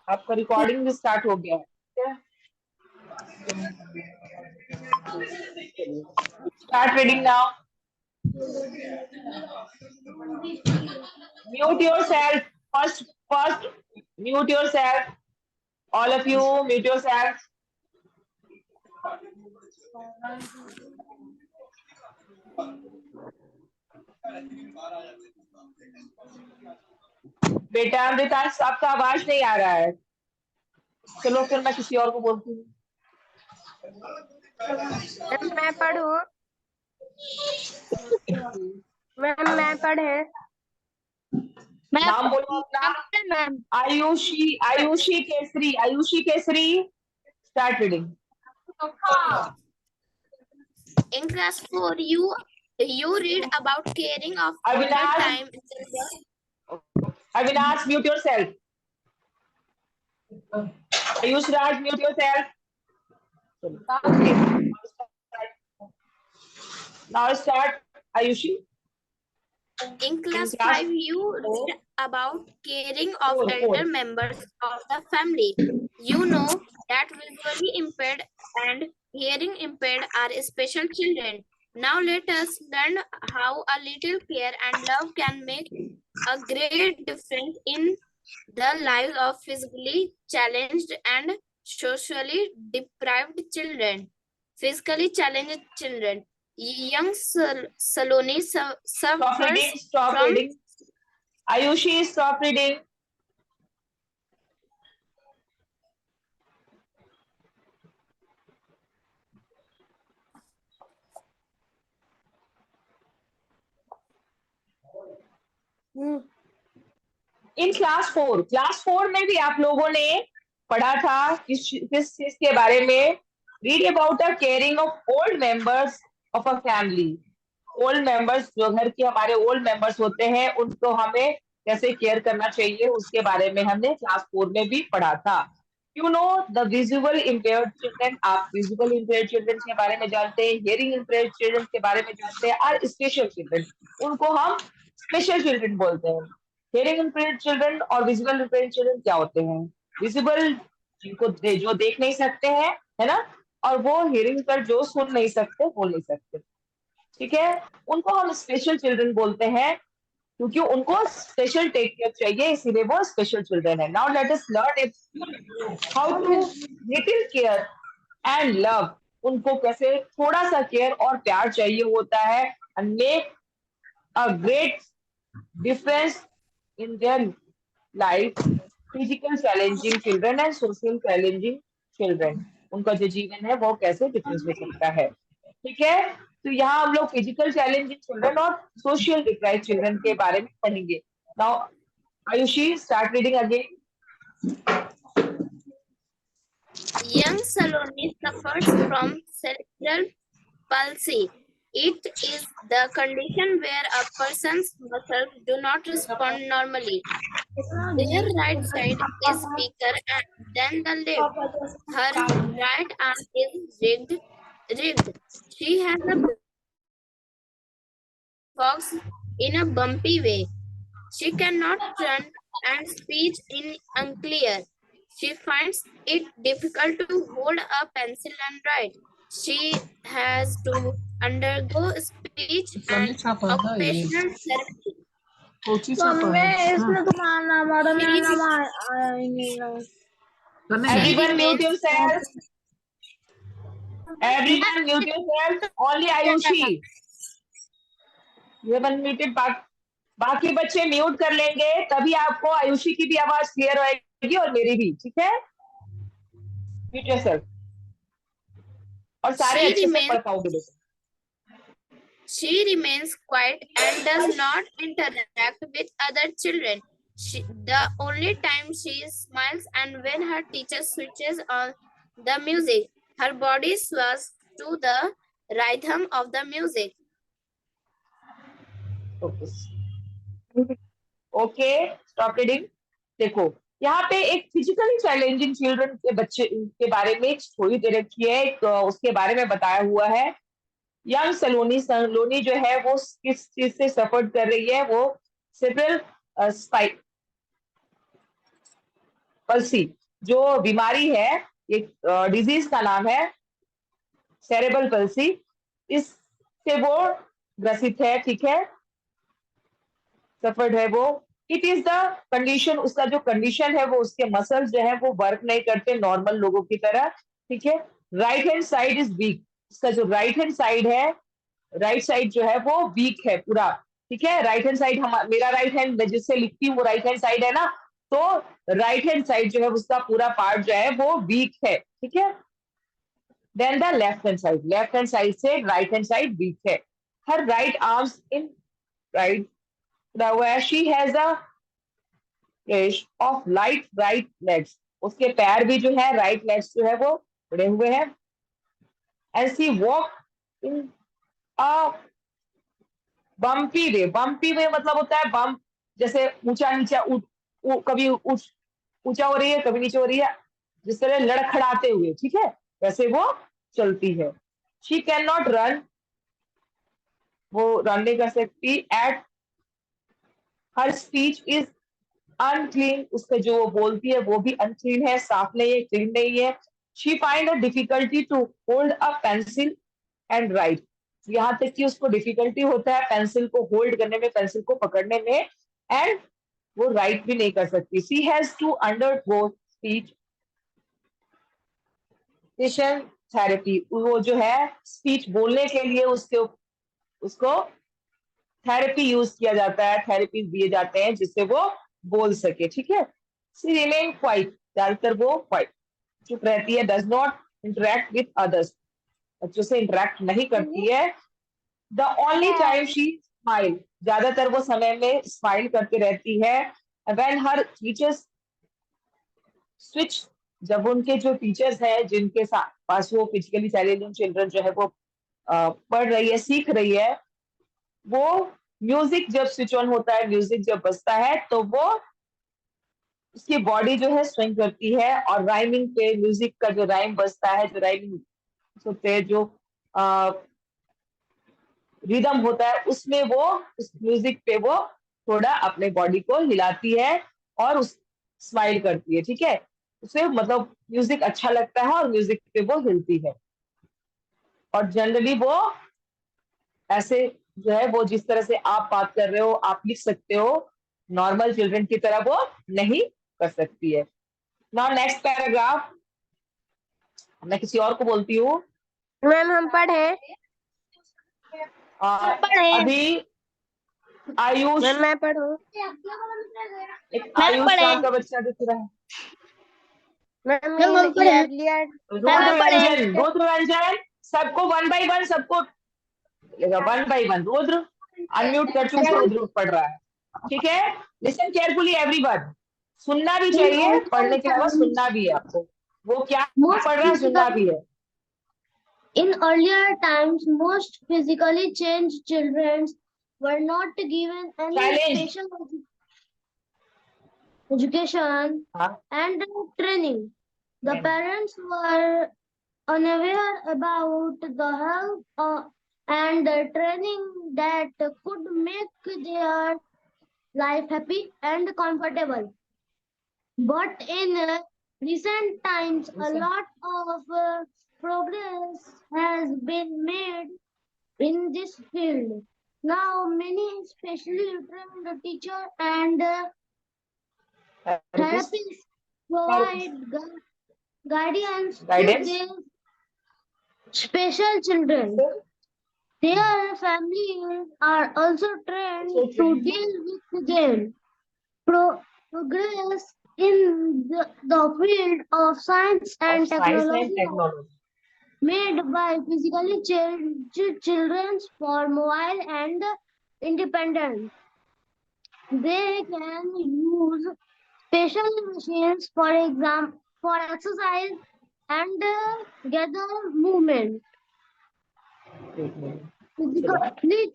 आपका रिकॉर्डिंग भी स्टार्ट हो गया है। Start reading now. Mute yourself. First, mute yourself. All of you, mute yourself. बेटा अमृतांश, आपका आवाज नहीं आ रहा है। चलो फिर मैं किसी और को बोलती हूँ। मैं पढ़ूं? मैम मैं पढ़े? नाम बोलो अपना। Ma'am Ayushi Kesari. Start reading. in class 4 you read about caring of older Avinash, time. Avinash mute yourself. Ayush Raj mute yourself. Now start Ayushi. In class 5 you read about caring of elder members of the family. You know that visually impaired and hearing impaired are special children. Now let us learn how a little care and love can make a great difference in the lives of physically challenged and socially deprived children. Physically challenged children. Young Saloni suffers Stop from reading. Ayushi, stop reading. In class four में भी आप लोगों ने पढ़ा था किस चीज के बारे में? Read about the caring of old members of a family. Old members, जो घर के हमारे ओल्ड मेंबर्स होते हैं, उनको हमें कैसे केयर करना चाहिए, उसके बारे में हमने क्लास 4 में भी पढ़ा था। You know the visual impaired children, आप विजुअल इम्पेयर्ड चिल्ड्रन के बारे में जानते हैं, हियरिंग इम्पेयर्ड चिल्ड्रन के बारे में जानते हैं, और स्पेशल चिल्ड्रन, उनको हम स्पेशल चिल्ड्रन बोलते हैं। हियरिंग इम्पेयर्ड चिल्ड्रन और विजुअल इम्पेयर्ड चिल्ड्रन क्या होते हैं? विजिबल, जिनको जो देख नहीं सकते हैं, है ना, और वो हियरिंग पर जो सुन नहीं सकते, बोल नहीं सकते, ठीक है, उनको हम स्पेशल चिल्ड्रन बोलते हैं, क्योंकि उनको स्पेशल टेक केयर चाहिए, इसीलिए वो स्पेशल चिल्ड्रन है। Now let us learn how to little care and love, उनको कैसे थोड़ा सा केयर और प्यार चाहिए होता है, and make a great difference in their life, physical challenging children and social challenging children, उनका जो जीवन है वो कैसे डिफरेंस हो सकता है, ठीक है। तो यहाँ हम लोग फिजिकल चैलेंजिंग चिल्ड्रन और सोशल डिप्राइव चिल्ड्रन के बारे में पढ़ेंगे। Now Ayushi, start reading again. young Saloni suffers from cerebral palsy. It is the condition where a person's muscles do not respond normally. Their right side is weaker than the left. Her right arm is rigged. She has a box in a bumpy way. She cannot run and speech in unclear. She finds it difficult to hold a pencil and write. She has to undergo speech and occupational therapy. इसमें तुम्हारा नाम आ रहा, मेरा नाम आया ही नहीं। Everyone mute yourself, everyone mute yourself, only Ayushi ये unmuted. बाकी बच्चे म्यूट कर लेंगे, तभी आपको आयुषी की भी आवाज क्लियर होगी और मेरी भी, ठीक है। म्यूट योरसेल्फ, और सारे अच्छे से पढ़ पाओगे। She remains quiet and does not interact with other children. The only time she smiles and when her teacher switches on the music. Her body sways to the rhythm of the music. Okay, stop reading. देखो यहाँ पे एक physically challenging children के बच्चे के बारे में एक स्टोरी दे रखी है, उसके बारे में बताया हुआ है। यंग सलोनी जो है वो किस चीज से सफर कर रही है? वो सेरेब्रल पल्सी जो बीमारी है, ये डिजीज का नाम है सेरेबल पल्सी, इससे वो ग्रसित है, ठीक है, सफर्ड है वो। इट इज द कंडीशन, उसका जो कंडीशन है वो उसके मसल्स जो है वो वर्क नहीं करते नॉर्मल लोगों की तरह, ठीक है। Right hand side is weak, उसका जो राइट हैंड साइड है, राइट साइड जो है वो वीक है पूरा, ठीक है। राइट हैंड साइड, मेरा राइट हैंड मैं जिससे लिखती हूँ वो राइट हैंड साइड है ना, तो राइट हैंड साइड जो है उसका पूरा पार्ट जो है वो वीक है, ठीक है। Then the left hand side से राइट हैंड साइड वीक है। Her right arms in right, she has a of light right legs, उसके पैर भी जो है राइट लेग्स जो है वो बड़े हुए हैं। And she walk in a bumpy way मतलब होता है बम्प, जैसे ऊंचा नीचा कभी ऊंचा हो रही है कभी नीचे हो रही है, जिस तरह लड़खड़ाते हुए, ठीक है, वैसे वो चलती है। शी कैन नॉट रन, वो रन नहीं कर सकती। At her speech is unclean, उसके जो वो बोलती है वो भी अनक्लीन है, साफ नहीं है, क्लीन नहीं है। She find a difficulty to hold a pencil and write, यहाँ तक कि उसको डिफिकल्टी होता है पेंसिल को होल्ड करने में, पेंसिल को पकड़ने में, एंड वो राइट भी नहीं कर सकती। She has to undergo speech therapy, वो जो है स्पीच बोलने के लिए उसको थेरेपी यूज किया जाता है, थेरेपी दिए जाते हैं जिससे वो बोल सके, ठीक है। सी रिमेन क्वाइट, ज्यादातर वो क्वाइट चुप रहती है। Does not interact with others, बच्चों से इंटरेक्ट नहीं करती है। The only time she smile, ज्यादातर वो समय में स्माइल करती रहती है। व्हेन हर टीचर्स स्विच, जब उनके जो टीचर्स हैं जिनके पास वो फिजिकली चैलेंजिंग चिल्ड्रन जो है वो पढ़ रही है, सीख रही है, वो म्यूजिक जब स्विच ऑन होता है, म्यूजिक जब बजता है तो वो उसकी बॉडी जो है स्विंग करती है, और राइमिंग पे म्यूजिक का जो राइम बजता है, जो राइमिंग होते हैं, जो रिदम होता है, उसमें वो उस म्यूजिक पे वो थोड़ा अपने बॉडी को हिलाती है और उस स्माइल करती है, ठीक है। उसे मतलब म्यूजिक अच्छा लगता है और म्यूजिक पे वो हिलती है। और जनरली वो ऐसे जो है वो जिस तरह से आप बात कर रहे हो, आप लिख सकते हो, नॉर्मल चिल्ड्रन की तरह वो नहीं कर सकती है। नाउ नेक्स्ट पैराग्राफ मैं किसी और को बोलती हूँ। मैम हम पढ़े, अभी आयुष, मैम मैं पढ़ूं, एक मैम आयुष पढ़े, नाम का बच्चा दिख रहा है। मैम मैम हम पढ़े। अर्लियर, रुद्र रंजन, रुद्र रंजन, सबको वन बाई वन, सबको one by one. Rudra unmute कर चुका है, रुद्र पढ़ रहा है, ठीक है। लिसन केयरफुली एवरीवन, सुनना भी चाहिए, पढ़ने के अलावा सुनना भी है आपको, वो क्या पढ़ रहा है सुनना भी है। In earlier times, most physically challenged children were not given any Challenge. special education हाँ, and training. The Training. parents were unaware about the help and the training that could make their life happy and comfortable. But in recent times, a lot of progress has been made in this field. Now, many specially trained teachers and therapists provide guidance to Guidance. their special children. Their families are also trained to deal with them. Progress in the field of science and technology made by physically challenged children for mobile and independent. They can use special machines, for example, for exercise and gather movement. Physically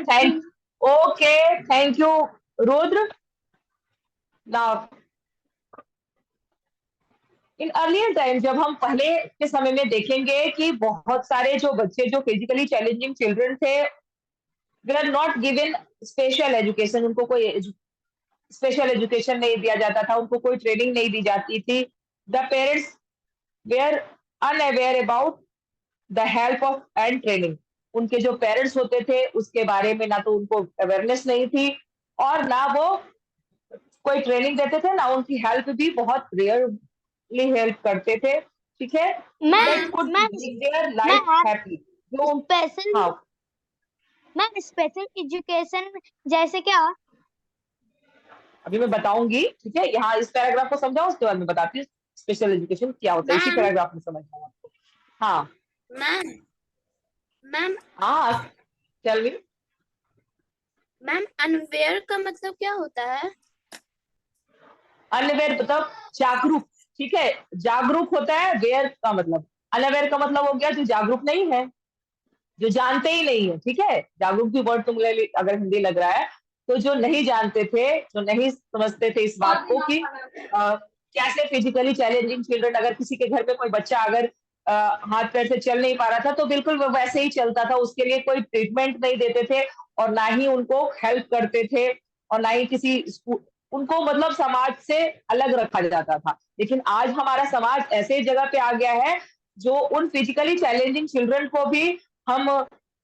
challenged Okay, thank you, Rudra. Now, in earlier time, जब हम पहले के समय में देखेंगे कि बहुत सारे जो बच्चे जो फिजिकली चैलेंजिंग चिल्ड्रन थे, they are not given special education, उनको कोई स्पेशल एजुकेशन नहीं दिया जाता था, उनको कोई ट्रेनिंग नहीं दी जाती थी. The parents were unaware about the help of and training. उनके जो पेरेंट्स होते थे उसके बारे में ना तो उनको अवेयरनेस नहीं थी और ना वो कोई ट्रेनिंग देते थे, ना उनकी हेल्प भी बहुत रेयरली हेल्प करते थे. ठीक है, ma'am that could ma'am make their life ma'am happy. जो स्पेशल हाँ, मैम स्पेशल एजुकेशन जैसे क्या? अभी मैं बताऊंगी. ठीक है, यहाँ इस पैराग्राफ को समझाओ, उसके बाद मैं बताती हूँ स्पेशल एजुकेशन क्या होता है. इसी मैम पैराग्राफ में समझना है आपको. हाँ मैम मैम हाँ, टेल मी. मैम अनवेयर का मतलब क्या होता है? अनअवेयर मतलब जागरूक. ठीक है, जागरूक होता है. वेयर का मतलब, अनअवेयर का मतलब हो गया जो जागरूक नहीं है, जो जानते ही नहीं है. ठीक है, जागरूक भी वर्ड तुमने अगर हिंदी लग रहा है तो जो नहीं जानते थे, जो नहीं समझते थे इस बात को कि कैसे फिजिकली चैलेंजिंग चिल्ड्रन, अगर किसी के घर में कोई बच्चा अगर हाथ पैर से चल नहीं पा रहा था तो बिल्कुल वो वैसे ही चलता था, उसके लिए कोई ट्रीटमेंट नहीं देते थे और ना ही उनको हेल्प करते थे और ना ही किसी उनको मतलब समाज से अलग रखा जाता था. लेकिन आज हमारा समाज ऐसे जगह पे आ गया है जो उन फिजिकली चैलेंजिंग चिल्ड्रन को भी हम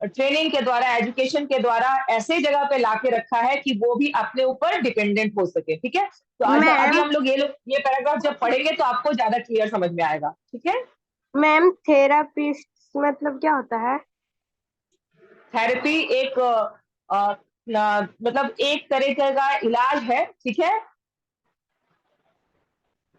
ट्रेनिंग के द्वारा, एजुकेशन के द्वारा ऐसे जगह पे लाके रखा है कि वो भी अपने ऊपर डिपेंडेंट हो सके. ठीक है, तो आज अभी मैम हम लोग ये पैराग्राफ जब पढ़ेंगे तो आपको ज्यादा क्लियर समझ में आएगा. ठीक है, मैम थेरापिस्ट मतलब क्या होता है? थेरेपी एक मतलब एक तरीके का इलाज है. ठीक है,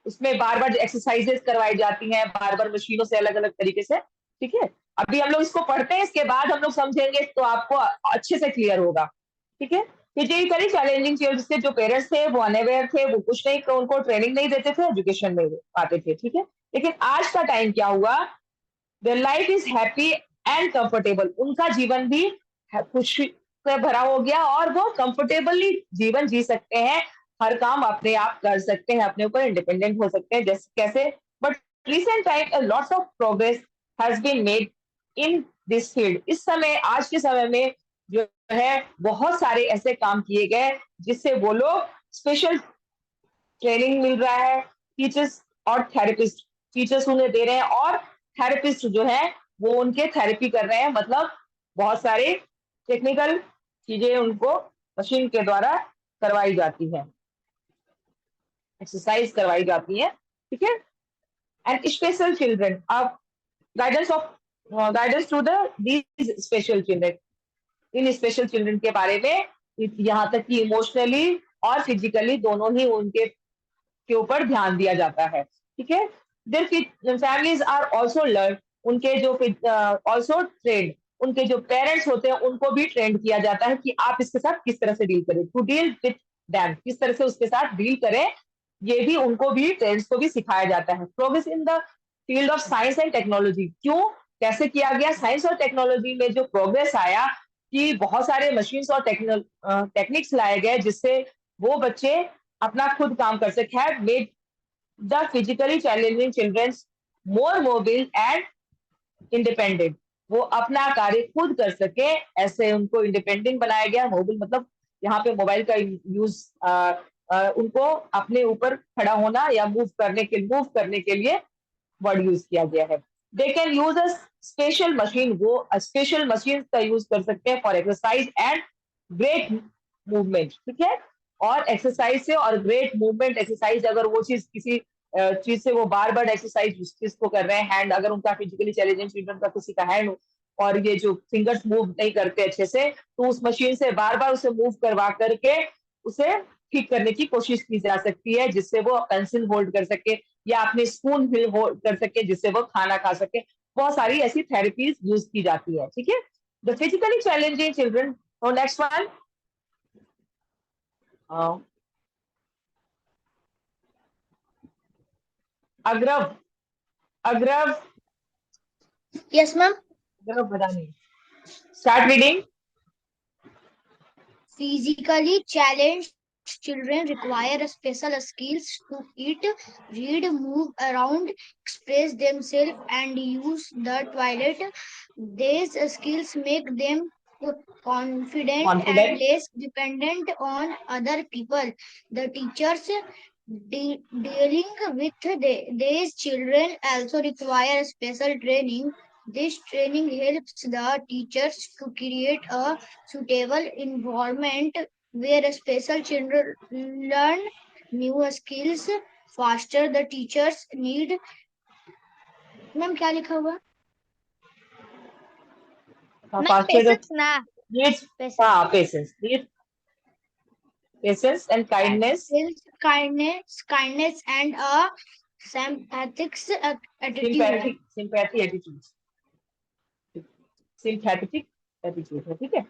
उसमें बार बार एक्सरसाइजेस करवाई जाती हैं, बार बार मशीनों से अलग अलग तरीके से. ठीक है, अभी हम लोग इसको पढ़ते हैं, इसके बाद हम लोग समझेंगे तो आपको अच्छे से क्लियर होगा. ठीक है, फिजिकली चैलेंजिंग चिल्ड्रन से जो पेरेंट्स थे वो अनअवेयर थे, वो कुछ नहीं, उनको ट्रेनिंग नहीं देते थे, एजुकेशन नहीं पाते थे. ठीक है, लेकिन आज का टाइम क्या हुआ, their life is happy and comfortable. उनका जीवन भी खुशी से भरा हो गया और वो कंफर्टेबली जीवन जी सकते हैं, हर काम अपने आप कर सकते हैं, अपने ऊपर इंडिपेंडेंट हो सकते हैं. जैसे कैसे, but recent time lots of progress has been made in this field. इस समय, आज के समय में जो है बहुत सारे ऐसे काम किए गए जिससे वो लोग स्पेशल ट्रेनिंग मिल रहा है. टीचर्स और थेरेपिस्ट, टीचर्स उन्हें दे रहे हैं और थेरेपिस्ट जो है वो उनके थेरेपी कर रहे हैं. मतलब बहुत सारे टेक्निकल चीजें उनको मशीन के द्वारा करवाई जाती है, एक्सरसाइज करवाई जाती है. ठीक है, एंड स्पेशल चिल्ड्रन, अब guidance of guidance to the these special children. इन स्पेशल चिल्ड्रन के बारे में यहाँ तक कि इमोशनली और फिजिकली दोनों ही उनके के ऊपर ध्यान दिया जाता है. ठीक है, their families are also learn, उनके जो आल्सो ट्रेंड, उनके जो पेरेंट्स होते हैं उनको भी ट्रेंड किया जाता है कि आप इसके साथ किस तरह से डील करें, टू डील विथ दैम, किस तरह से उसके साथ डील करें. ये भी उनको भी, पेरेंट्स को भी सिखाया जाता है. Progress in the field of science and technology, क्यों, कैसे किया गया, साइंस और टेक्नोलॉजी में जो प्रोग्रेस आया कि बहुत सारे मशीन्स और टेक्निक्स लाए गए जिससे वो बच्चे अपना खुद काम कर सके, have made the physically challenging children more mobile and independent. वो अपना कार्य खुद कर सके, ऐसे उनको इंडिपेंडेंट बनाया गया. मोबाइल मतलब यहाँ पे मोबाइल का यूज उनको अपने ऊपर खड़ा होना या मूव करने के लिए वर्ड यूज किया गया है. They can use a special machine, वो स्पेशल मशीन का यूज कर सकते हैं for exercise and great movement. ठीक है, और एक्सरसाइज से और ग्रेट मूवमेंट, एक्सरसाइज अगर वो चीज किसी चीज से वो बार बार एक्सरसाइज उस चीज को कर रहे हैं, हैंड अगर उनका फिजिकली चैलेंजिंग चिल्ड्रन का किसी का हैंड और ये जो फिंगर्स मूव नहीं करते अच्छे से, तो उस मशीन से बार बार उसे मूव करवा करके उसे ठीक करने की कोशिश की जा सकती है, जिससे वो पेंसिल होल्ड कर सके या अपने स्पून भी होल्ड कर सके, जिससे वो खाना खा सके. बहुत सारी ऐसी थेरेपीज यूज की जाती है. ठीक है, द फिजिकली चैलेंजिंग चिल्ड्रन. और next one, Agrav, Agrav, Yes, ma'am. Agrav Badani, start reading. Physically challenged children require special skills to eat, read, move around, express themselves, and use the toilet. These skills make them confident and Confident. less dependent on other people. The teachers dealing with these children also require special training. This training helps the teachers to create a suitable environment where special children learn new skills faster. The teachers need, ma'am क्या लिखा हुआ? Patience ना Needs patience. Needs patience and kindness. Kindness and a sympathetic attitude. Sympathy attitude. Sympathetic attitude है, ठीक है।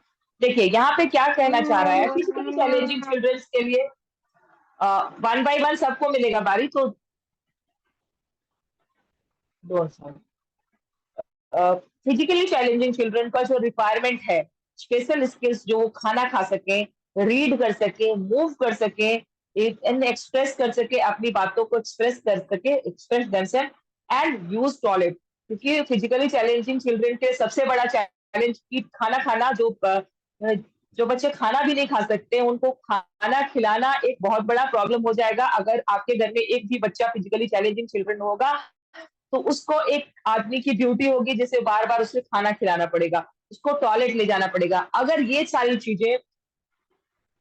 देखिए यहाँ पे क्या कहना चाह रहा है, फिजिकली चैलेंजिंग चिल्ड्रंस के लिए 1 by 1 सबको मिलेगा बारी, तो फिजिकली चैलेंजिंग चिल्ड्रन का जो रिक्वायरमेंट है, स्पेशल स्किल्स, जो वो खाना खा सके, रीड कर सके, मूव कर सके, एक्सप्रेस कर सके, अपनी बातों को एक्सप्रेस कर सके, express themselves and use toilet. क्योंकि फिजिकली चैलेंजिंग चिल्ड्रन के सबसे बड़ा चैलेंज की खाना खाना, जो बच्चे खाना भी नहीं खा सकते, उनको खाना खिलाना एक बहुत बड़ा प्रॉब्लम हो जाएगा। अगर आपके घर में एक भी बच्चा फिजिकली चैलेंजिंग चिल्ड्रन होगा, तो उसको एक आदमी की ड्यूटी होगी जिसे बार बार उसे खाना खिलाना पड़ेगा, उसको टॉयलेट ले जाना पड़ेगा। अगर ये सारी चीजें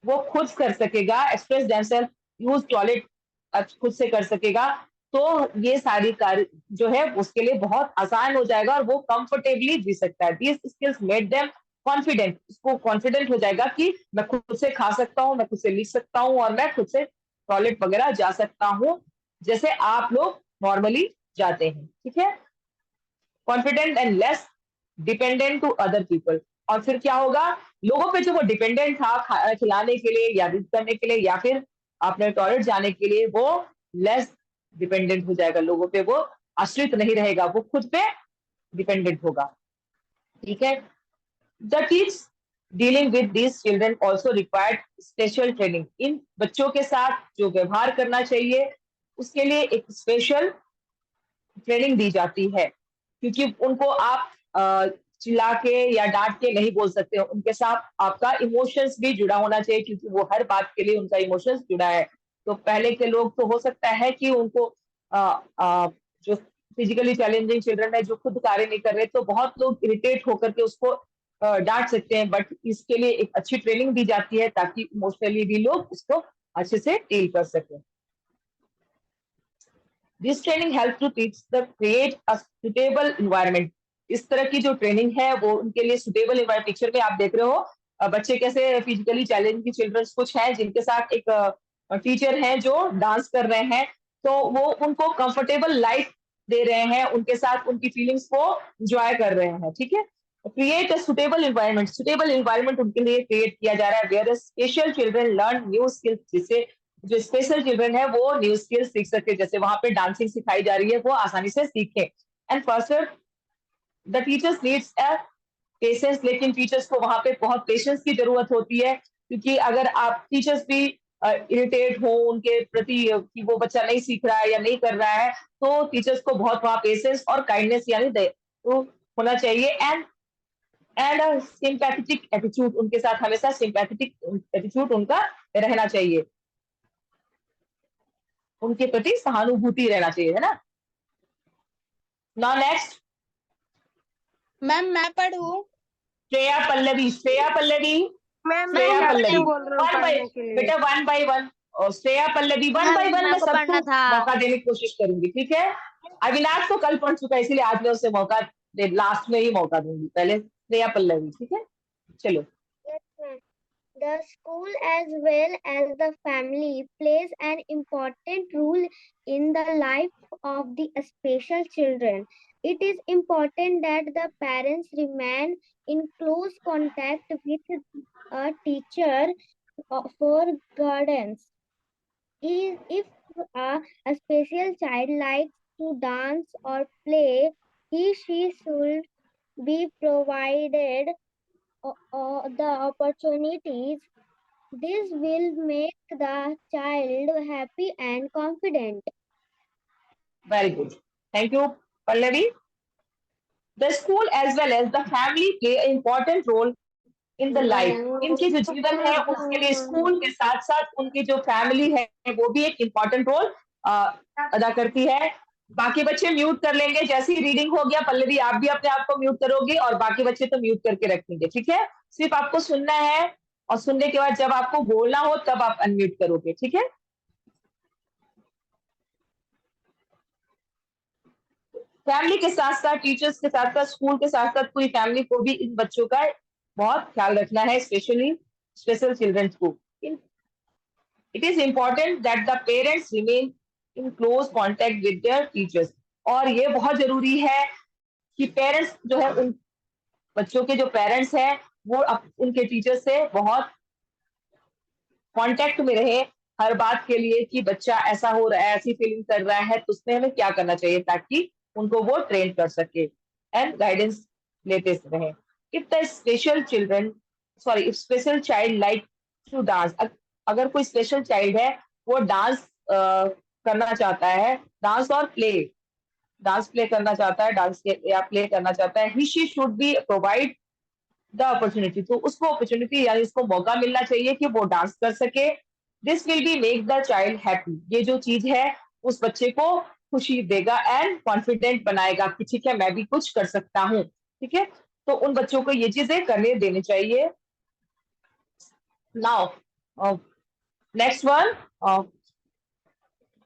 वो खुद कर सकेगा, एक्सप्रेस देमसेल्फ, यूज टॉयलेट खुद से कर सकेगा, तो ये सारी कार्य जो है उसके लिए बहुत आसान हो जाएगा और वो कंफर्टेबली जी सकता है। These skills made them confident. उसको कॉन्फिडेंट हो जाएगा कि मैं खुद से खा सकता हूँ, मैं खुद से लिख सकता हूँ और मैं खुद से टॉयलेट वगैरह जा सकता हूँ, जैसे आप लोग नॉर्मली जाते हैं, ठीक है। Confident and less dependent to other people. और फिर क्या होगा, लोगों पे जो वो डिपेंडेंट था खाना खिलाने के लिए या रीड करने के लिए या फिर अपने टॉयलेट जाने के लिए, वो लेस डिपेंडेंट हो जाएगा, लोगों पे वो आश्रित नहीं रहेगा, वो खुद पे डिपेंडेंट होगा, ठीक है। The teach dealing with these children also required special training. इन बच्चों के साथ जो व्यवहार करना चाहिए उसके लिए एक स्पेशल ट्रेनिंग दी जाती है, क्योंकि उनको आप चिल्ला के या डांट के नहीं बोल सकते, उनके साथ आपका इमोशंस भी जुड़ा होना चाहिए, क्योंकि वो हर बात के लिए उनका इमोशंस जुड़ा है। तो पहले के लोग तो हो सकता है कि उनको जो फिजिकली चैलेंजिंग चिल्ड्रन है जो खुद कार्य नहीं कर रहे, तो बहुत लोग इरिटेट होकर के उसको डांट सकते हैं, बट इसके लिए एक अच्छी ट्रेनिंग दी जाती है ताकि इमोशनली भी लोग उसको अच्छे से डील कर सकें। This training help to teach the create a suitable environment. इस तरह की जो ट्रेनिंग है वो उनके लिए सुटेबल इन्वायरमेंट। पिक्चर में आप देख रहे हो बच्चे कैसे फिजिकली चैलेंज की चिल्ड्रंस कुछ हैं जिनके साथ एक टीचर हैं जो डांस कर रहे हैं, तो वो उनको कंफर्टेबल लाइफ दे रहे हैं, उनके साथ उनकी फीलिंग्स को एंजॉय कर रहे हैं, ठीक है। Create a suitable environment. Suitable environment उनके लिए क्रिएट किया जा रहा है where special children learn new skills, जिससे जो स्पेशल चिल्ड्रन है वो न्यू स्किल्स सीख सके, जैसे वहां पे डांसिंग सिखाई जा रही है वो आसानी से सीखे। And first the teachers needs a patience. लेकिन टीचर्स को वहां पे बहुत पेशेंस की जरूरत होती है, क्योंकि अगर आप टीचर्स भी इरिटेट हो उनके प्रति कि वो बच्चा नहीं सीख रहा है या नहीं कर रहा है, तो टीचर्स को बहुत वहां पेशेंस और काइंडनेस यानी तो होना चाहिए। एंड सिंपैथेटिक एटीट्यूड, उनके साथ हमेशा सिंपैथेटिक एटीट्यूड उनका रहना चाहिए, उनके प्रति सहानुभूति रहना चाहिए, है ना। नाउ नेक्स्ट मैम मैं पढ़ूं? श्रेया पल्लवी। श्रेया पल्लवी बेटा 1 by 1। और श्रेया पल्लवी 1 by 1 में सबको मौका देने की कोशिश करूंगी, ठीक है। अविनाश तो कल पढ़ चुका है, इसलिए आज मैं उसे मौका लास्ट में ही मौका दूंगी, पहले श्रेया पल्लवी, ठीक है। चलो। The school as well as the family plays an important role in the life of the special children. It is important that the parents remain in close contact with a teacher for guidance. If a special child likes to dance or play, she should be provided the opportunities. This will make the child happy and confident. Very good. Thank you, Pallavi. The school as well as the family play an important role in the life, इनकी जो जीवन है उसके लिए school के साथ साथ उनकी जो फैमिली है वो भी एक इम्पॉर्टेंट रोल अदा करती है। बाकी बच्चे म्यूट कर लेंगे, जैसे ही रीडिंग हो गया पल्लवी आप भी अपने आप को म्यूट करोगे और बाकी बच्चे तो म्यूट करके रखेंगे, ठीक है? सिर्फ आपको सुनना है और सुनने के बाद जब आपको बोलना हो तब आप अनम्यूट करोगे, ठीक है? फैमिली के साथ साथ, टीचर्स के साथ साथ, स्कूल के साथ साथ पूरी फैमिली को भी इन बच्चों का बहुत ख्याल रखना है, स्पेशली स्पेशल चिल्ड्रंस को। It is important that the parents remain in close contact with their teachers. और ये बहुत जरूरी है कि पेरेंट्स जो है, उन बच्चों के जो पेरेंट्स हैं वो उनके टीचर से बहुत कांटेक्ट में रहे हर बात के लिए, कि बच्चा ऐसा हो रहा है, ऐसी फीलिंग कर रहा है, तो उसमें हमें क्या करना चाहिए ताकि उनको वो ट्रेन कर सके एंड गाइडेंस लेते रहे। If the special children if special child like to dance, अगर कोई स्पेशल चाइल्ड है वो डांस करना चाहता है, डांस प्ले करना चाहता है, डांस या प्ले करना चाहता है, he she should be provide the opportunity, तो उसको अपॉर्चुनिटी यानी उसको मौका मिलना चाहिए कि वो डांस कर सके। This will be make the child happy, ये जो चीज है उस बच्चे को खुशी देगा एंड कॉन्फिडेंट बनाएगा कि ठीक है मैं भी कुछ कर सकता हूँ, ठीक है? तो उन बच्चों को ये चीजें करने देनी चाहिए। नाउ नेक्स्ट वन,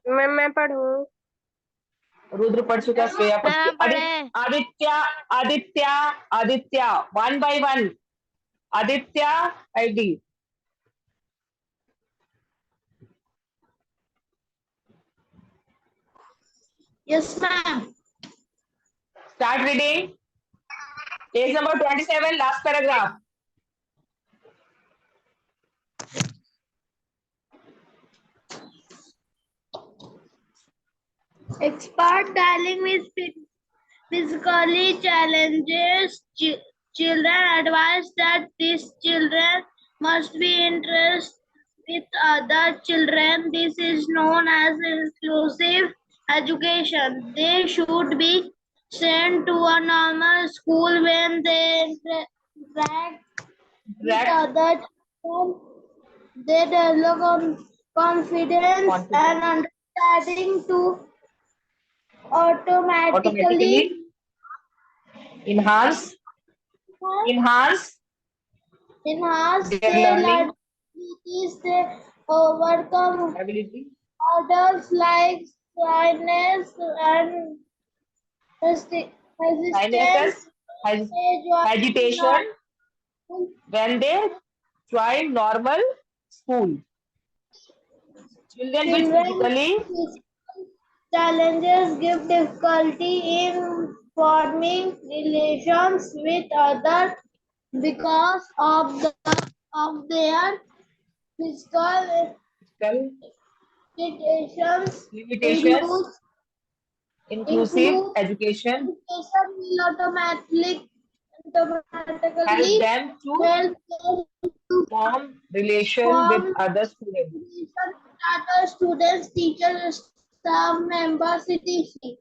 मैं पढ़ूं? रुद्र पढ़ चुका, श्रेया पढ़ चुकी, Aditya Aditya Aditya 1 by 1, Aditya ID. Yes ma'am. Start reading, page number 27, last paragraph. Expert dealing with physically challenges children advise that these children must be interested with other children. This is known as inclusive education. They should be sent to a normal school when they interact with other children. They develop confidence and understanding to automatically enhance their learning abilities. They overcome ability, hurdles like shyness and resistance, agitation when they join normal school. Children with physically challenges give difficulty in forming relations with others because of their physical limitations. Inclusive education will automatically help them to form relation with other students. Other students, teachers, staff members, etc.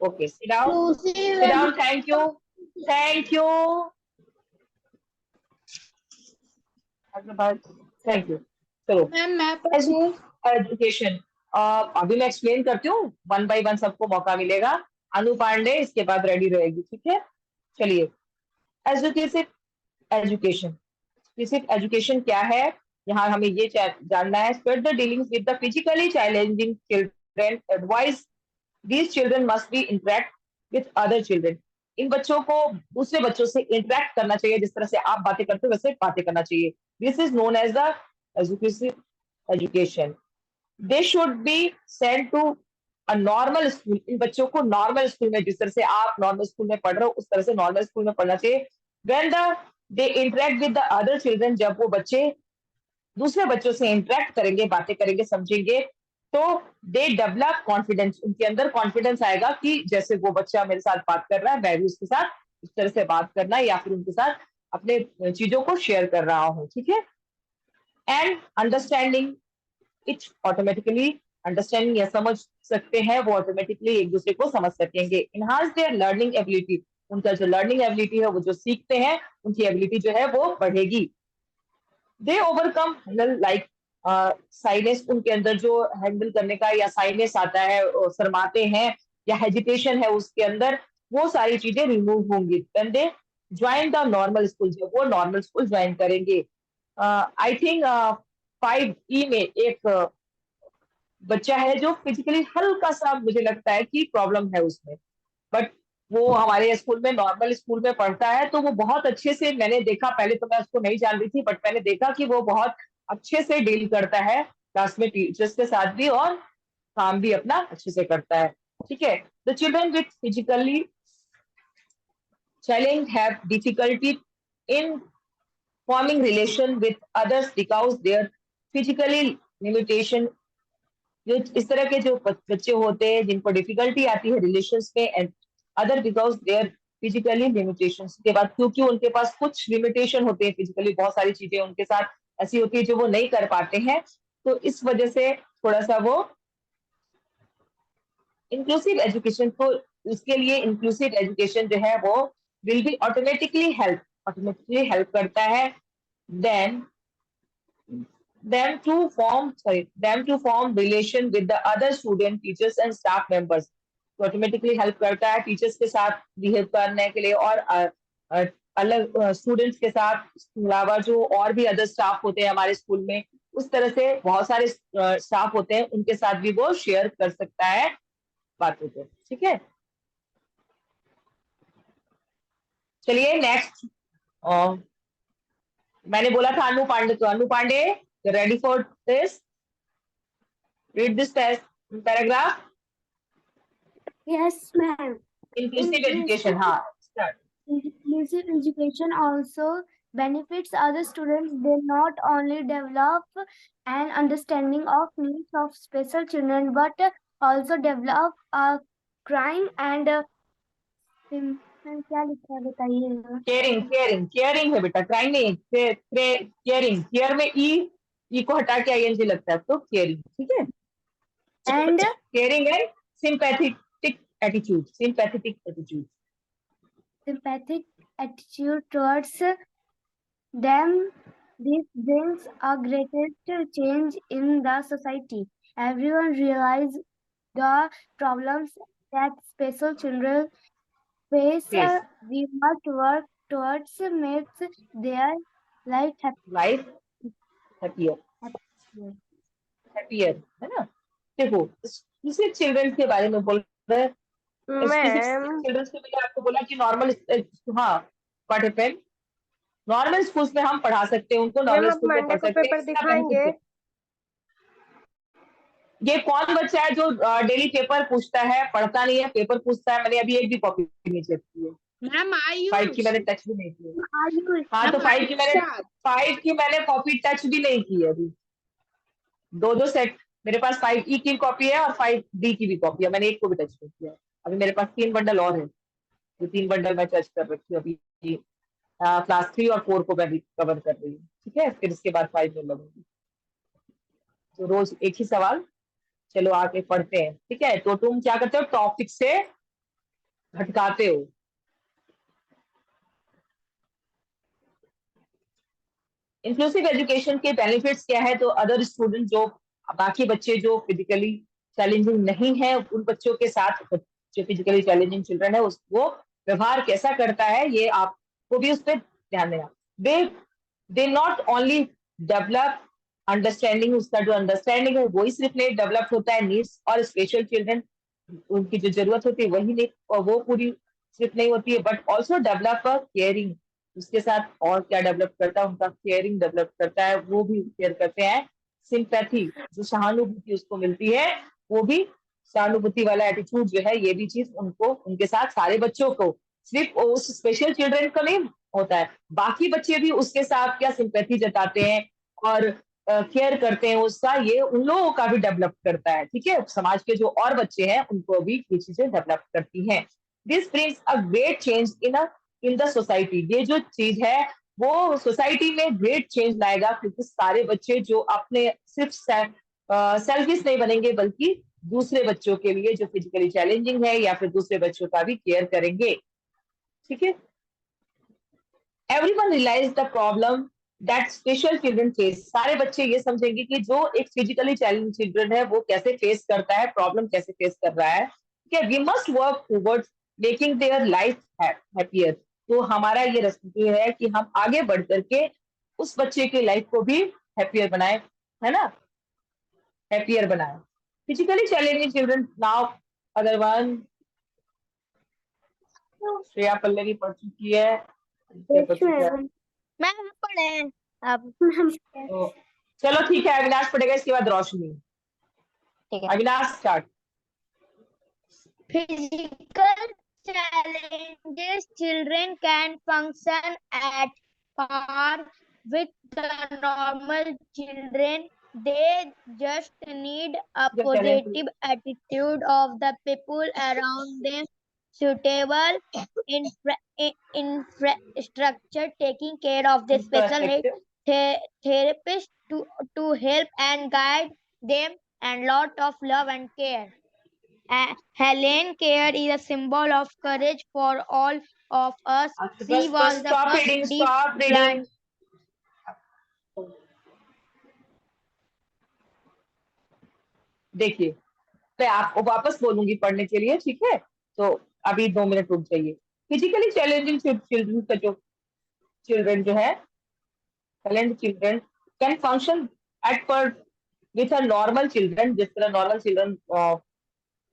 Okay, sit down. Sit down. Thank you. Thank you. Thank you. चलो education, अभी मैं explain करती हूँ, 1 by 1 सबको मौका मिलेगा। अनु पांडे इसके बाद रेडी रहेगी, ठीक है? चलिए, एजुकेशन एजुकेशन क्या है, यहाँ हमें ये जानना है। Start the dealings with the physically challenging children, advice these children must be interact with other children. इन बच्चों को दूसरे बच्चों से इंटरेक्ट करना चाहिए, जिस तरह से आप बातें करते हो वैसे बातें करना चाहिए। This is known as the एजुकेसिव education. They should be sent to a normal school, इन बच्चों को नॉर्मल स्कूल में, जिस तरह से आप नॉर्मल स्कूल में पढ़ रहे हो उस तरह से नॉर्मल स्कूल में पढ़ना चाहिए। When they interact with the other children, जब वो बच्चे दूसरे बच्चों से इंटरेक्ट करेंगे, बातें करेंगे, समझेंगे, तो दे डेवलप कॉन्फिडेंस, उनके अंदर कॉन्फिडेंस आएगा कि जैसे वो बच्चा मेरे साथ बात कर रहा है, मैं भी उसके साथ इस तरह से बात करना या फिर उनके साथ अपने चीजों को शेयर कर रहा हूँ, ठीक है? And understanding it automatically, understanding या समझ सकते हैं वो ऑटोमेटिकली एक दूसरे को समझ सकेंगे। इनहांस देयर लर्निंग एबिलिटी, उनका जो लर्निंग एबिलिटी है, वो जो सीखते हैं उनकी एबिलिटी जो है वो बढ़ेगी। दे ओवरकम लाइक साइनेस, उनके अंदर जो हैंडल करने का या साइनेस आता है, शर्माते हैं या हेजिटेशन है उसके अंदर, वो सारी चीजें रिमूव होंगी। When they join the normal school, जब वो नॉर्मल स्कूल ज्वाइन करेंगे। आई थिंक 5E में एक बच्चा है जो फिजिकली हल्का सा मुझे लगता है कि प्रॉब्लम है उसमें, बट वो हमारे स्कूल में, नॉर्मल स्कूल में पढ़ता है, तो वो बहुत अच्छे से, मैंने देखा, पहले तो मैं उसको नहीं जान रही थी, बट मैंने देखा कि वो बहुत अच्छे से डील करता है क्लास में टीचर्स के साथ भी, और काम भी अपना अच्छे से करता है। ठीक है। The children with physically challenge have difficulty in forming relation with others because their physically limitation, जो इस तरह के जो बच्चे होते हैं जिनको डिफिकल्टी आती है रिलेशंस में, and other because their physically limitations के बाद, क्योंकि उनके पास कुछ लिमिटेशन होते हैं फिजिकली, बहुत सारी चीजें उनके साथ ऐसी होती है जो वो नहीं कर पाते हैं, तो इस वजह से थोड़ा सा वो इंक्लूसिव एजुकेशन, तो उसके लिए इंक्लूसिव एजुकेशन जो है वो विल बी ऑटोमेटिकली हेल्प करता है then them to form relation with the other student, teachers and staff members, तो ऑटोमेटिकली हेल्प करता है टीचर्स के साथ बिहेव करने के लिए, और अलग स्टूडेंट्स के साथ अलावा जो और भी अदर स्टाफ होते हैं हमारे स्कूल में, उस तरह से बहुत सारे स्टाफ होते हैं, उनके साथ भी वो शेयर कर सकता है बातों को। ठीक है, चलिए नेक्स्ट। मैंने बोला था अनु पांडे, तो Anu Pandey ready for this, read this paragraph. Yes, ma'am. Inclusive education, हाँ start. Inclusive education also benefits other students. They not only develop an understanding of needs of special children, but also develop a crime and क्या लिखा है बताइएगा। Caring है बेटा, crime नहीं, caring, care में ई को हटा के ING लगता है, तो केयरिंग। ठीक है, And केयरिंग है sympathetic attitude towards them. This brings a greatest change in the society. Everyone realizes the problems that special children face. Yes. We must work towards makes their life life happier है ना। देखो, किसी children के बारे में बोल रहे हैं, चिल्ड्रन के मैंने आपको बोला कि नॉर्मल, हाँ व्हाट हैपेंड, नॉर्मल स्कूल्स में हम पढ़ा सकते हैं उनको, नॉर्मल स्कूल में पढ़ सकते हैं। दिखाएंगे ये कौन बच्चा है जो डेली पेपर पूछता है, पढ़ता नहीं है, पेपर पूछता है। मैंने अभी एक भी कॉपी नहीं चेक की है, मैम 5 की मैंने टच भी नहीं की है। हाँ, तो 5 की मैंने कॉपी टच भी नहीं की है अभी। दो सेट मेरे पास 5E की कॉपी है और 5D की भी कॉपी है, मैंने एक को भी टच नहीं किया। अभी मेरे पास 3 बंडल और है, जो 3 बंडल मैं टच कर रखी हूँ अभी। क्लास 3 और 4 को मैं भी कवर कर रही हूँ। ठीक है, फिर इसके बाद 5 में लगूंगी। तो रोज एक ही सवाल, चलो आगे पढ़ते हैं। ठीक है, तो तुम क्या करते हो, टॉपिक से भटकाते हो। इंक्लूसिव एजुकेशन के बेनिफिट्स क्या है, तो अदर स्टूडेंट, जो बाकी बच्चे जो फिजिकली चैलेंजिंग नहीं है, उन बच्चों के साथ जो फिजिकली चैलेंजिंग चिल्ड्रन है उसको व्यवहार कैसा करता है, ये आपको भी उस पर ध्यान देना। They not only develop understanding, उसका जो अंडरस्टैंडिंग है वही सिर्फ नहीं डेवलप होता है, नीड्स और स्पेशल चिल्ड्रन, उनकी जो जरूरत होती है वही नहीं, और वो पूरी सिर्फ नहीं होती है, बट ऑल्सो डेवलप केयरिंग, उसके साथ और क्या डेवलप करता है, उनका केयरिंग डेवलप करता है, वो भी केयर करते हैं। सिंपैथी, जो सहानुभूति उसको मिलती है, वो भी सहानुभूति वाला एटीट्यूड जो है, ये भी चीज उनको, उनके साथ सारे बच्चों को, सिर्फ उस स्पेशल चिल्ड्रन को नहीं होता है, बाकी बच्चे भी उसके साथ क्या सिंपैथी जताते हैं और केयर करते हैं उसका, ये उन लोगों का भी डेवलप करता है। ठीक है, समाज के जो और बच्चे हैं उनको भी ये चीजें डेवलप करती हैं। This brings a great change in the society, ये जो चीज है वो सोसाइटी में ग्रेट चेंज लाएगा, क्योंकि सारे बच्चे जो अपने सिर्फ सेल्फिश नहीं बनेंगे, बल्कि दूसरे बच्चों के लिए जो फिजिकली चैलेंजिंग है या फिर दूसरे बच्चों का भी केयर करेंगे। ठीक है. Everyone realized the problem that special children face. सारे बच्चे ये समझेंगे कि जो एक फिजिकली चैलेंज चिल्ड्रन है वो कैसे फेस करता है, प्रॉब्लम कैसे फेस कर रहा है. ठीक है. We must work towards making their life happier. तो हमारा ये रेसिपी है कि हम आगे बढ़ करके उस बच्चे की लाइफ को भी हैप्पियर बनाए, है ना, हैप्पियर बनाए. Physically challenging children now other one. Shreya Pallavi पढ़ चुकी है. मैम पढ़े अब तो चलो ठीक है, अविनाश पढ़ेगा, इसके बाद रोशनी. ठीक है. Avinash start. Physical challenges children can function at par with the normal children. They just need a Just positive attitude of the people around them, suitable infrastructure, taking care of the special needs, therapists to help and guide them, and lot of love and care. Helen Care is a symbol of courage for all of us. She was the stop first reading, deep stop reading. blind. देखिए, मैं आपको वापस बोलूंगी पढ़ने के लिए, ठीक है. तो अभी 2 मिनट रुक जाइए. फिजिकली चैलेंजिंग चिल्ड्रन का जो चिल्ड्रन जो है, talent children can function at पर विथ अ नॉर्मल चिल्ड्रन. जिस तरह नॉर्मल चिल्ड्रन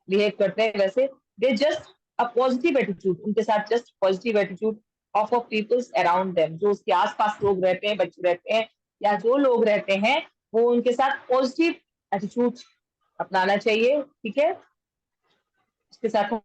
बिहेव करते हैं वैसे they just a positive attitude, उनके साथ just positive attitude of a people's around them. जो उसके आसपास लोग रहते हैं, बच्चे रहते हैं या जो लोग रहते हैं, वो उनके साथ पॉजिटिव एटीट्यूड अपनाना चाहिए. ठीक है. उसके साथ